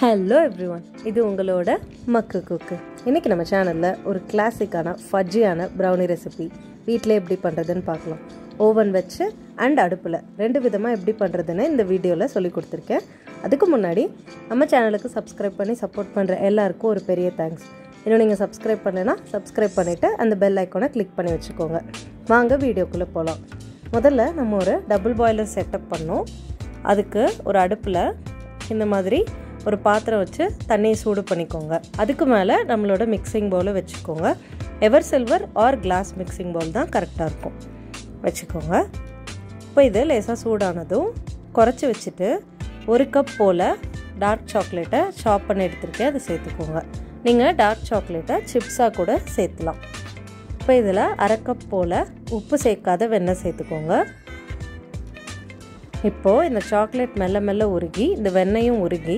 Hello everyone, இது உங்களோட மக்கு குக்கு. இன்னைக்கு நம்ம சேனல்ல ஒரு கிளாசிக்கான ஃபஜ்ஜியான ப்ரௌனி ரெசிபி வீட்ல எப்படி பண்றதுன்னு பார்க்கலாம். ஓவன் வச்சு அண்ட் அடுப்புல ரெண்டு விதமா எப்படி பண்றதுன்னு இந்த வீடியோல சொல்லி கொடுத்திருக்கேன். அதுக்கு முன்னாடி நம்ம சேனலுக்கு சப்ஸ்கிரைப் பண்ணி சப்போர்ட் பண்ற எல்லாருக்கும் ஒரு பெரிய தேங்க்ஸ். இன்னும் நீங்க சப்ஸ்கிரைப் பண்ணலனா சப்ஸ்கிரைப் பண்ணிட்டு அந்த பெல் ஐகானை கிளிக் பண்ணி வச்சுக்கோங்க. வாங்க வீடியோக்குள்ள போலாம். முதல்ல நம்ம ஒரு டபுள் பாய்லர் செட்டப் பண்ணோம். அதுக்கு ஒரு அடுப்புல இந்த மாதிரி ஒரு பாத்திரம் வச்சு தண்ணியை சூடு பண்ணிக்கோங்க. அதுக்கு மேலே நம்மளோட மிக்சிங் பவுலை வச்சுக்கோங்க. Ever silver or glass mixing bowl தான் கரெக்டாக இருக்கும். வச்சுக்கோங்க. இப்போ இது லேசாக சூடானதும் குறைச்சி வச்சுட்டு ஒரு கப் போல் டார்க் சாக்லேட்டை சாப் பண்ணி எடுத்துருக்கேன், அதை சேர்த்துக்கோங்க. நீங்கள் டார்க் சாக்லேட்டை சிப்ஸாக கூட சேர்த்துலாம். இப்போ இதில் அரை கப் போல் உப்பு சேர்க்காத வெண்ணெய் சேர்த்துக்கோங்க. இப்போது இந்த சாக்லேட் மெல்ல மெல்ல உருகி இந்த வெண்ணெயும் உருகி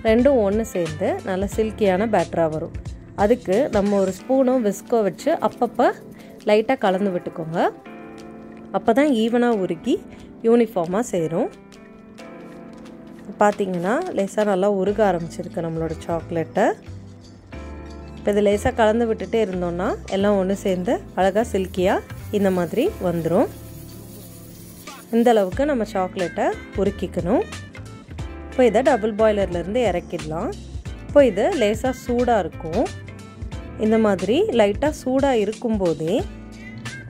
ரெண்டும் ஒன்று சேர்ந்து நல்ல சில்கியான பேட்டராக வரும். அதுக்கு நம்ம ஒரு ஸ்பூனும் விஸ்கோ வச்சு அப்பப்போ லைட்டாக கலந்து விட்டுக்கோங்க. அப்போ தான் ஈவனாக உருகி யூனிஃபார்மாக சேரும். பார்த்திங்கன்னா லேசாக நல்லா உருக ஆரம்பிச்சிருக்கு நம்மளோட சாக்லேட்டை. இப்போ இது லேசாக கலந்து விட்டுட்டே இருந்தோன்னா எல்லாம் ஒன்று சேர்ந்து அழகாக சில்கியாக இந்த மாதிரி வந்துடும். இந்த அளவுக்கு நம்ம சாக்லேட்டை உருக்கிக்கணும். இப்போ இதை டபுள் பாய்லர்லேருந்து இறக்கிடலாம். இப்போ இது லேசாக சூடாக இருக்கும். இந்த மாதிரி லைட்டாக சூடாக இருக்கும்போதே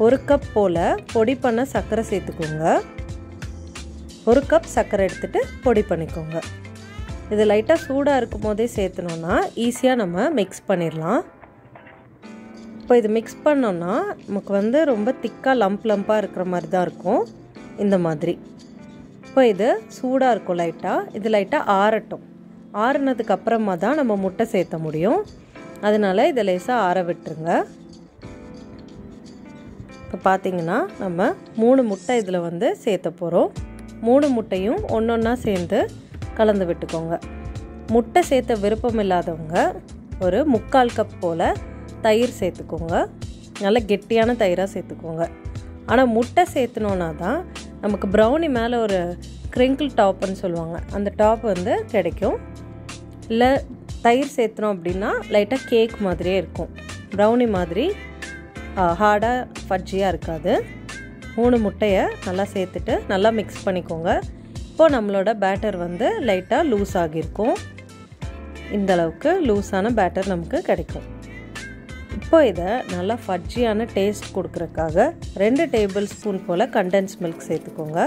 ஒரு கப் போல் பொடி பண்ண சர்க்கரை சேர்த்துக்கோங்க. ஒரு கப் சர்க்கரை எடுத்துகிட்டு பொடி பண்ணிக்கோங்க. இது லைட்டாக சூடாக இருக்கும் போதே சேர்த்துனோன்னா ஈஸியாக நம்ம மிக்ஸ் பண்ணிடலாம். இப்போ இது மிக்ஸ் பண்ணோன்னா நமக்கு ரொம்ப திக்காக லம்பாக இருக்கிற மாதிரி தான் இருக்கும். இந்த மாதிரி இப்போ இது சூடாக இருக்கும். இது லைட்டாக ஆறட்டும். ஆறுனதுக்கு அப்புறமா தான் நம்ம முட்டை சேர்த்த முடியும். அதனால் இதை லேசாக ஆற விட்டுருங்க. இப்போ பார்த்திங்கன்னா நம்ம 3 முட்டை இதில் சேர்த்த போகிறோம். 3 முட்டையும் ஒன்றா சேர்ந்து கலந்து விட்டுக்கோங்க. முட்டை சேர்த்த விருப்பம் இல்லாதவங்க ஒரு 3/4 கப் போல் தயிர் சேர்த்துக்கோங்க. நல்ல கெட்டியான தயிராக சேர்த்துக்கோங்க. ஆனால் முட்டை சேர்த்துனோன்னா தான் நமக்கு ப்ரௌனி மேலே ஒரு க்ரிங்கிள் டாப்னு சொல்லுவாங்க, அந்த டாப் கிடைக்கும். இல்லை தயிர் சேர்த்துனோம் அப்படின்னா லைட்டாக கேக் மாதிரியே இருக்கும். ப்ரௌனி மாதிரி ஹார்டாக ஃபட்ஜியாக இருக்காது. 3 முட்டையை நல்லா சேர்த்துட்டு நல்லா மிக்ஸ் பண்ணிக்கோங்க. இப்போது நம்மளோட பேட்டர் லைட்டாக லூஸ் ஆகியிருக்கும். இந்தளவுக்கு லூஸான பேட்டர் நமக்கு கிடைக்கும். இப்போ இதை நல்லா ஃபட்ஜியான டேஸ்ட் கொடுக்குறதுக்காக 2 டேபிள் ஸ்பூன் போல் கண்டென்ஸ்ட் மில்க் சேர்த்துக்கோங்க.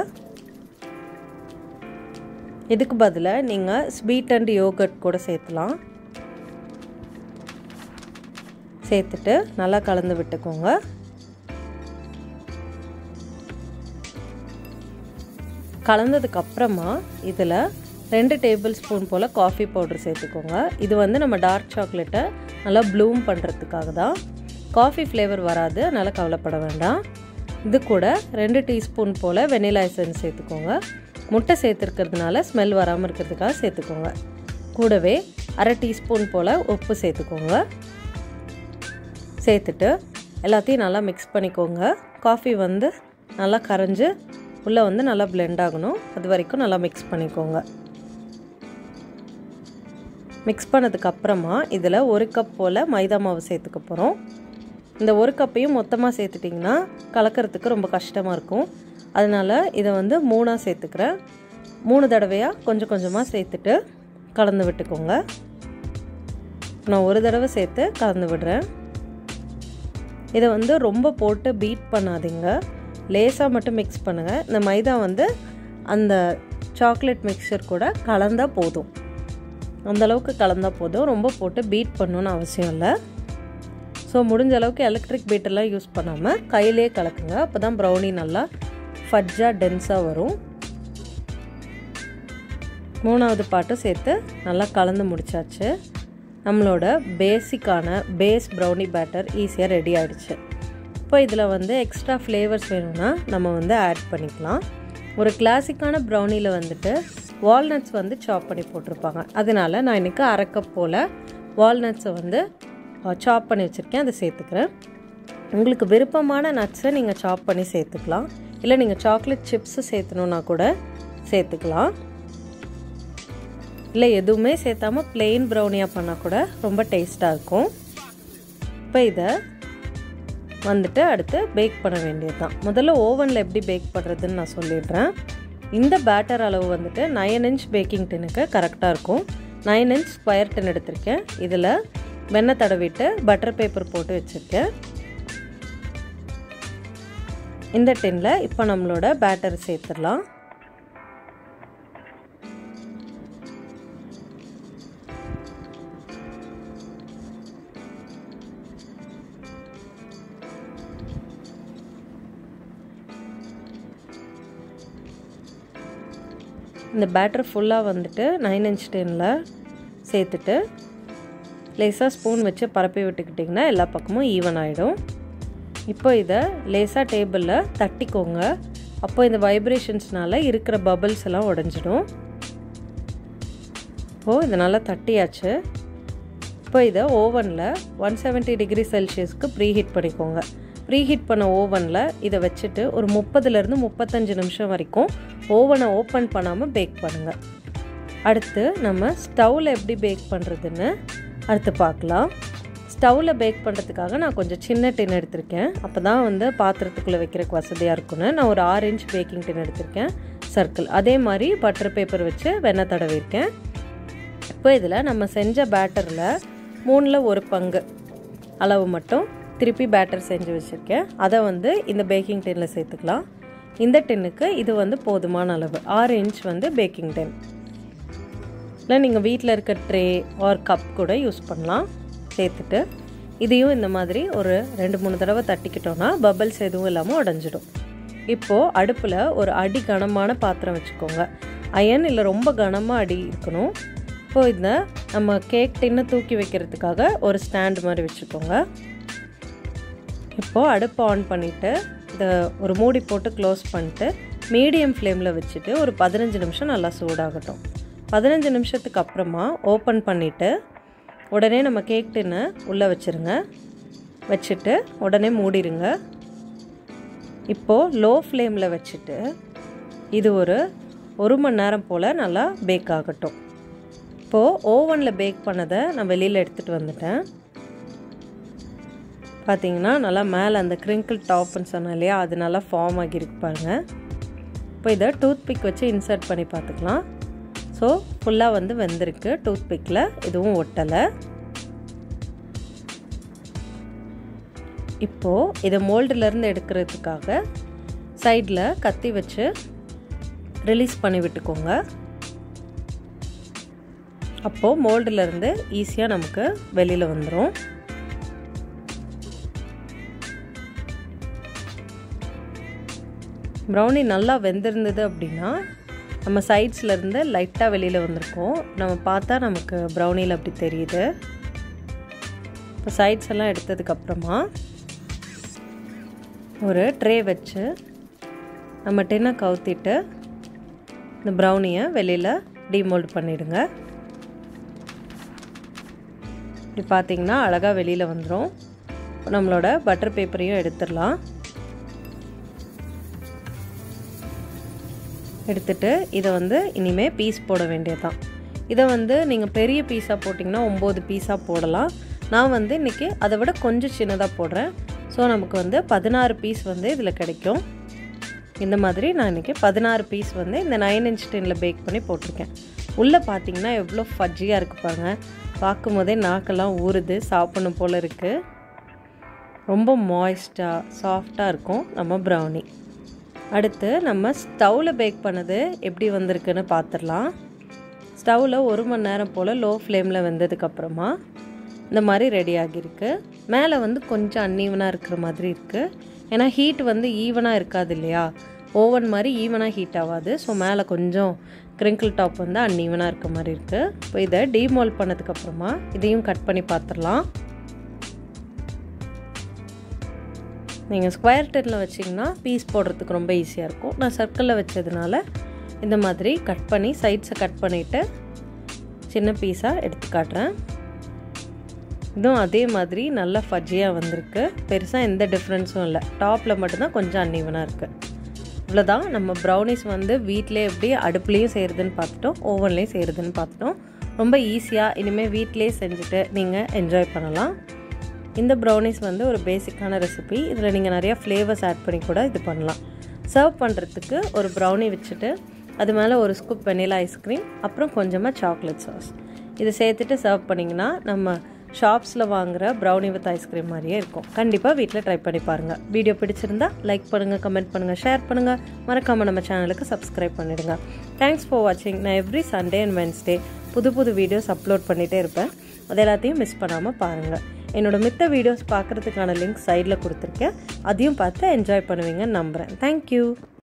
இதுக்கு பதிலாக நீங்கள் ஸ்வீட் அண்ட் யோகர்ட் கூட சேர்த்துலாம். சேர்த்துட்டு நல்லா கலந்து விட்டுக்கோங்க. கலந்ததுக்கப்புறமா இதில் 2 டேபிள் ஸ்பூன் போல் காஃபி பவுடர் சேர்த்துக்கோங்க. இது நம்ம டார்க் சாக்லேட்டை நல்லா ப்ளூம் பண்ணுறதுக்காக தான். காஃபி ஃப்ளேவர் வராது, அதனால் கவலைப்பட வேண்டாம். இது கூட 2 டீஸ்பூன் போல் வெனிலா எசன்ஸ் சேர்த்துக்கோங்க. முட்டை சேர்த்துருக்கிறதுனால ஸ்மெல் வராமல் இருக்கிறதுக்காக சேர்த்துக்கோங்க. கூடவே அரை டீஸ்பூன் போல் உப்பு சேர்த்துக்கோங்க. சேர்த்துட்டு எல்லாத்தையும் நல்லா மிக்ஸ் பண்ணிக்கோங்க. காஃபி நல்லா கரைஞ்சி உள்ளே நல்லா பிளெண்ட் ஆகணும். அது வரைக்கும் நல்லா மிக்ஸ் பண்ணிக்கோங்க. மிக்ஸ் பண்ணதுக்கப்புறமா இதில் 1 கப் போல் மைதா மாவு சேர்த்துக்க போகிறோம். இந்த 1 கப்பையும் மொத்தமாக சேர்த்துட்டிங்கன்னா கலக்கிறதுக்கு ரொம்ப கஷ்டமாக இருக்கும். அதனால் இதை 3ஆக சேர்த்துக்கிறேன். 3 தடவையாக கொஞ்சம் கொஞ்சமாக சேர்த்துட்டு கலந்து விட்டுக்கோங்க. நான் ஒரு தடவை சேர்த்து கலந்து விடுறேன். இதை ரொம்ப போட்டு பீட் பண்ணாதீங்க, லேசாக மட்டும் மிக்ஸ் பண்ணுங்கள். இந்த மைதா அந்த சாக்லேட் மிக்சர் கூட கலந்தால் போதும். அந்தளவுக்கு கலந்தால் போதும். ரொம்ப போட்டு பீட் பண்ணணுன்னு அவசியம் இல்லை. ஸோ முடிஞ்ச அளவுக்கு எலக்ட்ரிக் பீட்டெல்லாம் யூஸ் பண்ணாமல் கையிலே கலக்குங்க. அப்போ தான் ப்ரௌனி நல்லா ஃபட்ஜாக டென்ஸாக வரும். 3வது பாட்டும் சேர்த்து நல்லா கலந்து முடிச்சாச்சு. நம்மளோட பேசிக்கான பேஸ் ப்ரௌனி பேட்டர் ஈஸியாக ரெடி ஆகிடுச்சு. இப்போ இதில் எக்ஸ்ட்ரா ஃப்ளேவர்ஸ் வேணும்னா நம்ம ஆட் பண்ணிக்கலாம். ஒரு கிளாசிக்கான ப்ரௌனியில் வால்நட்ஸ் சாப் பண்ணி போட்டிருப்பாங்க. அதனால் நான் இன்றைக்கி அரை கப் போல் வால்நட்ஸை சாப் பண்ணி வச்சுருக்கேன், அதை சேர்த்துக்கிறேன். உங்களுக்கு விருப்பமான நட்ஸை நீங்கள் சாப் பண்ணி சேர்த்துக்கலாம். இல்லை நீங்கள் சாக்லேட் சிப்ஸு சேர்த்துணுன்னா கூட சேர்த்துக்கலாம். இல்லை எதுவுமே சேர்த்தாமல் பிளெயின் ப்ரௌனியாக பண்ணால் கூட ரொம்ப டேஸ்ட்டாக இருக்கும். இப்போ இதை வந்துட்டு அடுத்து பேக் பண்ண வேண்டியது தான். முதல்ல ஓவனில் எப்படி பேக் பண்ணுறதுன்னு நான் சொல்லிடுறேன். இந்த பேட்டர் அளவு வந்துட்டு 9 inch பேக்கிங் டின்னுக்கு கரெக்டாக இருக்கும். 9 inch ஸ்கொயர் டின் எடுத்திருக்கேன். இதில் வெண்ணெய் தடவிட்டு பட்டர் பேப்பர் போட்டு வச்சுருக்கேன். இந்த டின்னில் இப்போ நம்மளோட பேட்டர் சேர்த்துடலாம். இந்த பேட்டர் ஃபுல்லாக வந்துட்டு 9 inch டின்னில் சேர்த்துட்டு லேசாக ஸ்பூன் வச்சு பரப்பி விட்டுக்கிட்டிங்கன்னா எல்லா பக்கமும் ஈவன் ஆகிடும். இப்போ இதை லேசாக டேபிளில் தட்டிக்கோங்க. அப்போ இந்த வைப்ரேஷன்ஸ்னால இருக்கிற பபிள்ஸ் எல்லாம் உடஞ்சிடும். இப்போது இதை நல்லா தட்டியாச்சு. இப்போ இதை ஓவனில் 170 degree செல்சியஸ்க்கு ப்ரீஹீட் பண்ணிக்கோங்க. ப்ரீஹீட் பண்ண ஓவனில் இதை வச்சுட்டு ஒரு 30 to 35 நிமிஷம் வரைக்கும் ஓவனை ஓப்பன் பண்ணாமல் பேக் பண்ணுங்கள். அடுத்து நம்ம ஸ்டவ்வில் எப்படி பேக் பண்ணுறதுன்னு அடுத்து பார்க்கலாம். ஸ்டவ்வில் பேக் பண்ணுறதுக்காக நான் கொஞ்சம் சின்ன டின் எடுத்திருக்கேன். அப்போ தான் வந்து பாத்திரத்துக்குள்ளே வைக்கிறதுக்கு வசதியாக இருக்குன்னு நான் ஒரு 6 inch பேக்கிங் டின் எடுத்திருக்கேன் சர்க்கிள். அதே மாதிரி பட்டர் பேப்பர் வச்சு வெண்ணெய் தடவிருக்கேன். இப்போ இதில் நம்ம செஞ்ச பேட்டரில் 3/4 பங்கு அளவு மட்டும் திருப்பி பேட்டர் செஞ்சு வச்சுருக்கேன். அதை வந்து இந்த பேக்கிங் டின்னில் சேர்த்துக்கலாம். இந்த டின்னுக்கு இது வந்து போதுமான அளவு 6 inch வந்து பேக்கிங் டின். இல்லை நீங்கள் வீட்டில் இருக்க ட்ரே ஆர் கப் கூட யூஸ் பண்ணலாம். சேர்த்துட்டு இதையும் இந்த மாதிரி ஒரு 2-3 தடவை தட்டிக்கிட்டோன்னா பபிள்ஸ் எதுவும் இல்லாமல் உடஞ்சிடும். இப்போது அடுப்பில் ஒரு அடி கனமான பாத்திரம் வச்சுக்கோங்க. அயன் இல்லை ரொம்ப கனமாக அடி இருக்கணும். இப்போது இந்த நம்ம கேக் டின்னை தூக்கி வைக்கிறதுக்காக ஒரு ஸ்டாண்ட் மாதிரி வச்சுக்கோங்க. இப்போது அடுப்பை ஆன் பண்ணிவிட்டு இதை ஒரு மூடி போட்டு க்ளோஸ் பண்ணிட்டு மீடியம் ஃப்ளேமில் வச்சுட்டு ஒரு 15 நிமிஷம் நல்லா சூடாகட்டும். 15 நிமிஷத்துக்கு அப்புறமா ஓப்பன் பண்ணிவிட்டு உடனே நம்ம கேக் டின்னை உள்ளே வச்சுருங்க. வச்சுட்டு உடனே மூடிடுங்க. இப்போது லோ ஃப்ளேமில் வச்சுட்டு இது ஒரு 1 மணி நேரம் போல் நல்லா பேக் ஆகட்டும். இப்போது ஓவனில் பேக் பண்ணதை நான் வெளியில் எடுத்துகிட்டு வந்துட்டேன். பார்த்தீங்கன்னா நல்லா மேலே அந்த கிரிங்கிள் டாப்னு சொன்னேன் இல்லையா, அது நல்லா ஃபார்ம் ஆகியிருக்கு பாருங்கள். இப்போ இதை டூத் பிக் வச்சு இன்சர்ட் பண்ணி பார்த்துக்கலாம். ஸோ ஃபுல்லாக வந்து வெந்திருக்கு. டூத் பிக்கில் எதுவும் ஒட்டலை. இப்போது இதை மோல்டுலேருந்து எடுக்கிறதுக்காக சைடில் கத்தி வச்சு ரிலீஸ் பண்ணி விட்டுக்கோங்க. அப்போது மோல்டுலேருந்து ஈஸியாக நமக்கு வெளியில் வந்துடும். ப்ரௌனி நல்லா வெந்திருந்தது அப்படின்னா நம்ம சைட்ஸ்லேருந்து லைட்டாக வெளியில் வந்திருக்கோம். நம்ம பார்த்தா நமக்கு ப்ரௌனியில் அப்படி தெரியுது. இப்போ சைட்ஸ் எல்லாம் எடுத்ததுக்கப்புறமா ஒரு ட்ரே வச்சு நம்ம டின்னை கவுத்திட்டு இந்த ப்ரௌனியை வெளியில் டீமோல்ட் பண்ணிவிடுங்க. இப்படி பார்த்திங்கன்னா அழகாக வெளியில் வந்துடும். நம்மளோட பட்டர் பேப்பரையும் எடுத்துடலாம். எடுத்துட்டு இதை வந்து இனிமேல் பீஸ் போட வேண்டியதுதான். இதை வந்து நீங்கள் பெரிய பீஸாக போட்டிங்கன்னா 9 பீஸாக போடலாம். நான் வந்து இன்றைக்கி அதை விட கொஞ்சம் சின்னதாக போடுறேன். ஸோ நமக்கு வந்து 16 பீஸ் வந்து இதில் கிடைக்கும். இந்த மாதிரி நான் இன்றைக்கி 16 பீஸ் வந்து இந்த 9 inch டின்னில் பேக் பண்ணி போட்டிருக்கேன். உள்ளே பார்த்திங்கன்னா எவ்வளோ ஃபட்ஜியாக இருக்குது பாருங்கள். பார்க்கும் போதே நாக்கெல்லாம் ஊறுது, சாப்பிடணும் போல் இருக்குது. ரொம்ப மாய்ஸ்டாக சாஃப்டாக இருக்கும் நம்ம ப்ரௌனி. அடுத்து நம்ம ஸ்டவ்வில் பேக் பண்ணது எப்படி வந்திருக்குன்னு பார்த்துடலாம். ஸ்டவ்வில் 1 மணி நேரம் போல் லோ ஃப்ளேமில் வெந்ததுக்கப்புறமா இந்த மாதிரி ரெடி ஆகியிருக்கு. மேலே வந்து கொஞ்சம் அன்ஈவனாக இருக்கிற மாதிரி இருக்குது. ஏன்னா ஹீட் வந்து ஈவனாக இருக்காது இல்லையா, ஓவன் மாதிரி ஈவனாக ஹீட் ஆகாது. ஸோ மேலே கொஞ்சம் கிரிங்கிள் டாப் வந்து அன்ஈவனாக இருக்க மாதிரி இருக்குது. இப்போ இதை டீமோல்ட் பண்ணதுக்கப்புறமா இதையும் கட் பண்ணி பார்த்துடலாம். நீங்கள் ஸ்கொயர் டின்னில் வச்சிங்கன்னா பீஸ் போடுறதுக்கு ரொம்ப ஈஸியாக இருக்கும். நான் சர்க்கிளில் வச்சதுனால இந்த மாதிரி கட் பண்ணி சைட்ஸை கட் பண்ணிவிட்டு சின்ன பீஸாக எடுத்து காட்டுறேன். இதுவும் அதே மாதிரி நல்லா ஃபஜ்ஜியாக வந்திருக்கு. பெருசாக எந்த டிஃப்ரென்ஸும் இல்லை. டாப்பில் மட்டும்தான் கொஞ்சம் அன்ஈவனாக இருக்குது. இவ்வளோதான். நம்ம ப்ரௌனிஸ் வந்து வீட்டிலே எப்படி அடுப்புலேயும் செய்கிறதுன்னு பார்த்துட்டோம், ஓவன்லேயும் செய்கிறதுன்னு பார்த்துட்டோம். ரொம்ப ஈஸியாக இனிமேல் வீட்டிலே செஞ்சுட்டு நீங்கள் என்ஜாய் பண்ணலாம். இந்த ப்ரௌனிஸ் வந்து ஒரு பேசிக்கான ரெசிபி. இதில் நீங்கள் நிறையா ஃப்ளேவர்ஸ் ஆட் பண்ணி கூட இது பண்ணலாம். சர்வ் பண்ணுறதுக்கு ஒரு ப்ரௌனி வச்சுட்டு அது மேலே ஒரு ஸ்கூப் வெனிலா ஐஸ்கிரீம், அப்புறம் கொஞ்சமாக சாக்லேட் சாஸ் இதை சேர்த்துட்டு சர்வ் பண்ணிங்கன்னா நம்ம ஷாப்ஸில் வாங்குகிற ப்ரௌனி வித் ஐஸ்கிரீம் மாதிரியே இருக்கும். கண்டிப்பாக வீட்டில் ட்ரை பண்ணி பாருங்கள். வீடியோ பிடிச்சிருந்தா லைக் பண்ணுங்கள், கமெண்ட் பண்ணுங்கள், ஷேர் பண்ணுங்கள். மறக்காமல் நம்ம சேனலுக்கு சப்ஸ்கிரைப் பண்ணிவிடுங்க. தேங்க்ஸ் ஃபார் வாட்சிங். நான் எவ்ரி சண்டே அண்ட் வென்ஸ்டே புது வீடியோஸ் அப்லோட் பண்ணிகிட்டே இருப்பேன். அது எல்லாத்தையும் மிஸ் பண்ணாமல் பாருங்கள். என்னோடய மித்த வீடியோஸ் பார்க்குறதுக்கான லிங்க் சைடில் கொடுத்துருக்கேன். அதையும் பார்த்து என்ஜாய் பண்ணுவீங்கன்னு நம்புகிறேன். தேங்க்யூ.